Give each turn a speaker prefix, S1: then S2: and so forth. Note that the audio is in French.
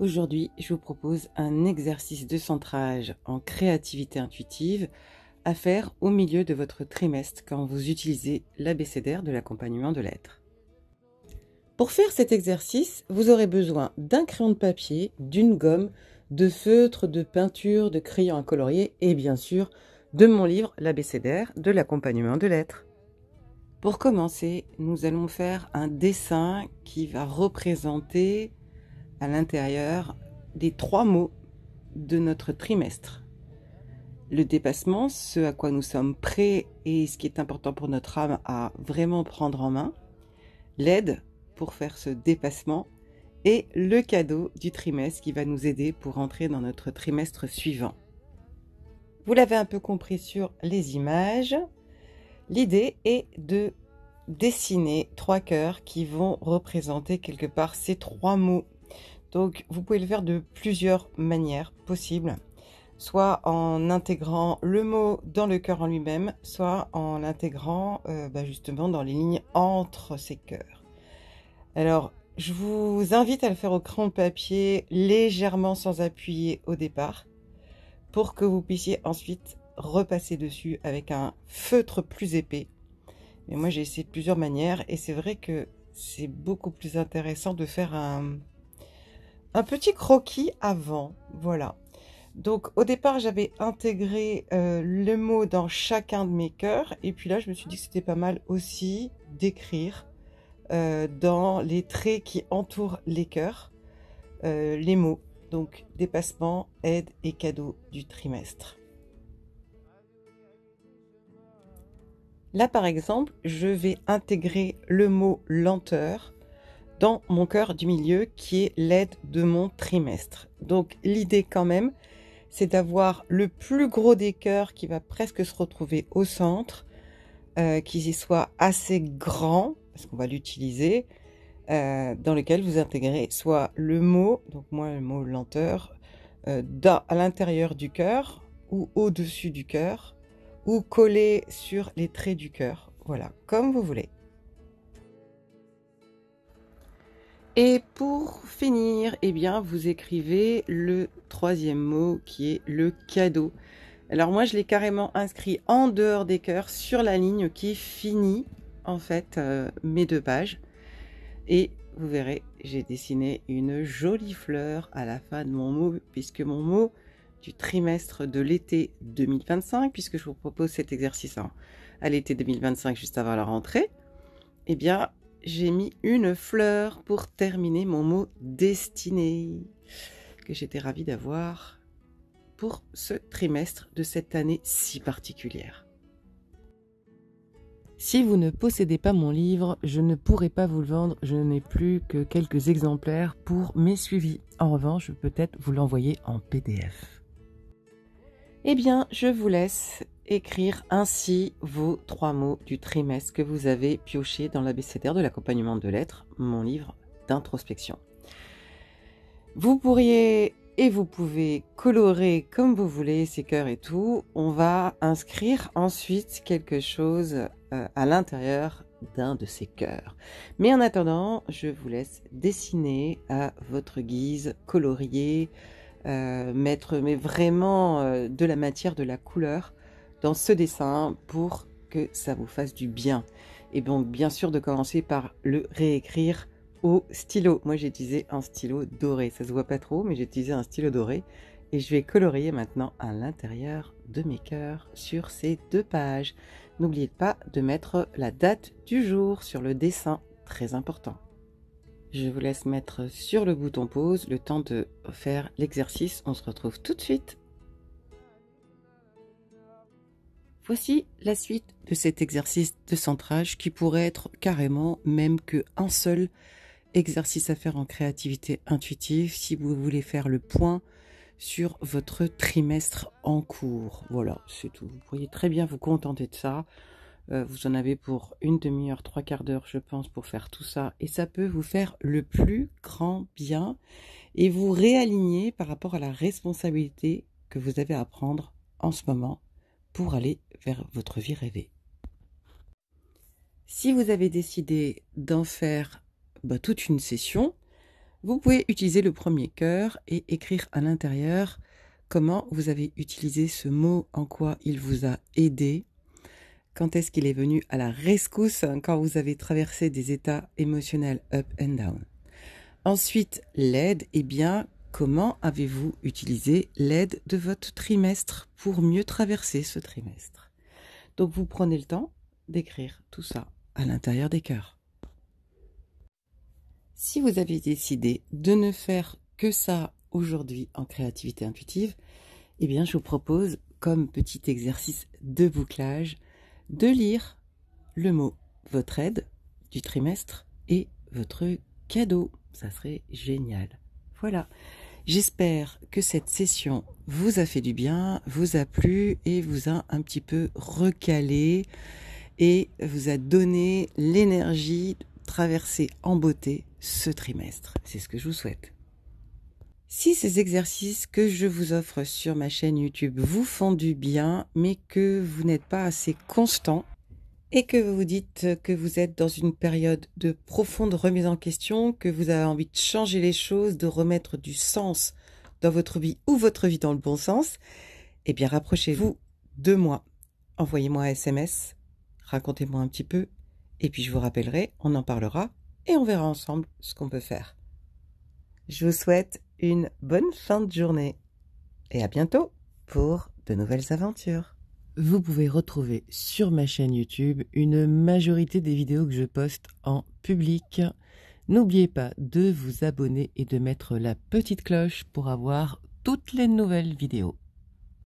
S1: Aujourd'hui, je vous propose un exercice de centrage en créativité intuitive à faire au milieu de votre trimestre quand vous utilisez l'abécédaire de l'accompagnement de lettres. Pour faire cet exercice, vous aurez besoin d'un crayon de papier, d'une gomme, de feutre, de peinture, de crayon à colorier et bien sûr de mon livre L'abécédaire de l'accompagnement de lettres. Pour commencer, nous allons faire un dessin qui va représenter à l'intérieur des 3 mots de notre trimestre. Le dépassement, ce à quoi nous sommes prêts et ce qui est important pour notre âme à vraiment prendre en main. L'aide pour faire ce dépassement et le cadeau du trimestre qui va nous aider pour entrer dans notre trimestre suivant. Vous l'avez un peu compris sur les images. L'idée est de dessiner 3 cœurs qui vont représenter quelque part ces 3 mots. Donc, vous pouvez le faire de plusieurs manières possibles, soit en intégrant le mot dans le cœur en lui-même, soit en l'intégrant justement dans les lignes entre ces cœurs. Alors, je vous invite à le faire au crayon de papier, légèrement sans appuyer au départ, pour que vous puissiez ensuite repasser dessus avec un feutre plus épais. Mais moi, j'ai essayé de plusieurs manières et c'est vrai que c'est beaucoup plus intéressant de faire un petit croquis avant. Voilà. Donc, au départ, j'avais intégré le mot dans chacun de mes cœurs. Et puis là, je me suis dit que c'était pas mal aussi d'écrire dans les traits qui entourent les cœurs les mots. Donc, dépassement, aide et cadeau du trimestre. Là, par exemple, je vais intégrer le mot lenteur dans mon cœur du milieu qui est l'aide de mon trimestre. Donc, l'idée quand même, c'est d'avoir le plus gros des cœurs qui va presque se retrouver au centre, qu'il y soit assez grand, parce qu'on va l'utiliser, dans lequel vous intégrez soit le mot, donc moi le mot lenteur, à l'intérieur du cœur ou au-dessus du cœur ou collé sur les traits du cœur. Voilà, comme vous voulez. Et pour finir, eh bien, vous écrivez le 3e mot qui est le cadeau. Alors moi, je l'ai carrément inscrit en dehors des cœurs sur la ligne qui finit en fait mes 2 pages. Et vous verrez, j'ai dessiné une jolie fleur à la fin de mon mot, puisque mon mot du trimestre de l'été 2025, puisque je vous propose cet exercice à l'été 2025, juste avant la rentrée, eh bien, j'ai mis une fleur pour terminer mon mot destiné, que j'étais ravie d'avoir pour ce trimestre de cette année si particulière. Si vous ne possédez pas mon livre, je ne pourrai pas vous le vendre, je n'ai plus que quelques exemplaires pour mes suivis. En revanche, je peux peut-être vous l'envoyer en PDF. Eh bien, je vous laisse écrire ainsi vos 3 mots du trimestre que vous avez pioché dans l'abécédaire de l'accompagnement de lettres, mon livre d'introspection. Vous pourriez et vous pouvez colorer comme vous voulez ces cœurs et tout. On va inscrire ensuite quelque chose à l'intérieur d'un de ces cœurs. Mais en attendant, je vous laisse dessiner à votre guise, colorier, mettre mais vraiment de la matière, de la couleur dans ce dessin pour que ça vous fasse du bien. Et donc bien sûr de commencer par le réécrire au stylo. Moi j'ai utilisé un stylo doré, ça se voit pas trop mais j'ai utilisé un stylo doré et je vais colorier maintenant à l'intérieur de mes cœurs sur ces 2 pages. N'oubliez pas de mettre la date du jour sur le dessin, très important. Je vous laisse mettre sur le bouton pause le temps de faire l'exercice. On se retrouve tout de suite. Voici la suite de cet exercice de centrage qui pourrait être carrément même qu'un seul exercice à faire en créativité intuitive si vous voulez faire le point sur votre trimestre en cours. Voilà, c'est tout. Vous pourriez très bien vous contenter de ça. Vous en avez pour une demi-heure, 3/4 d'heure, je pense, pour faire tout ça. Et ça peut vous faire le plus grand bien et vous réaligner par rapport à la responsabilité que vous avez à prendre en ce moment pour aller vers votre vie rêvée. Si vous avez décidé d'en faire toute une session, Vous pouvez utiliser le premier cœur et écrire à l'intérieur comment vous avez utilisé ce mot, en quoi il vous a aidé, quand est-ce qu'il est venu à la rescousse quand vous avez traversé des états émotionnels up and down. Ensuite, l'aide, eh bien, comment avez-vous utilisé l'aide de votre trimestre pour mieux traverser ce trimestre? Donc vous prenez le temps d'écrire tout ça à l'intérieur des cœurs. Si vous avez décidé de ne faire que ça aujourd'hui en créativité intuitive, eh bien je vous propose comme petit exercice de bouclage de lire le mot votre aide du trimestre et votre cadeau. Ça serait génial. Voilà. J'espère que cette session vous a fait du bien, vous a plu et vous a un petit peu recalé et vous a donné l'énergie de traverser en beauté ce trimestre. C'est ce que je vous souhaite. Si ces exercices que je vous offre sur ma chaîne YouTube vous font du bien, mais que vous n'êtes pas assez constant et que vous vous dites que vous êtes dans une période de profonde remise en question, que vous avez envie de changer les choses, de remettre du sens dans votre vie ou votre vie dans le bon sens, eh bien rapprochez-vous de moi. Envoyez-moi un SMS, racontez-moi un petit peu, et puis je vous rappellerai, on en parlera et on verra ensemble ce qu'on peut faire. Je vous souhaite une bonne fin de journée et à bientôt pour de nouvelles aventures. Vous pouvez retrouver sur ma chaîne YouTube une majorité des vidéos que je poste en public. N'oubliez pas de vous abonner et de mettre la petite cloche pour avoir toutes les nouvelles vidéos.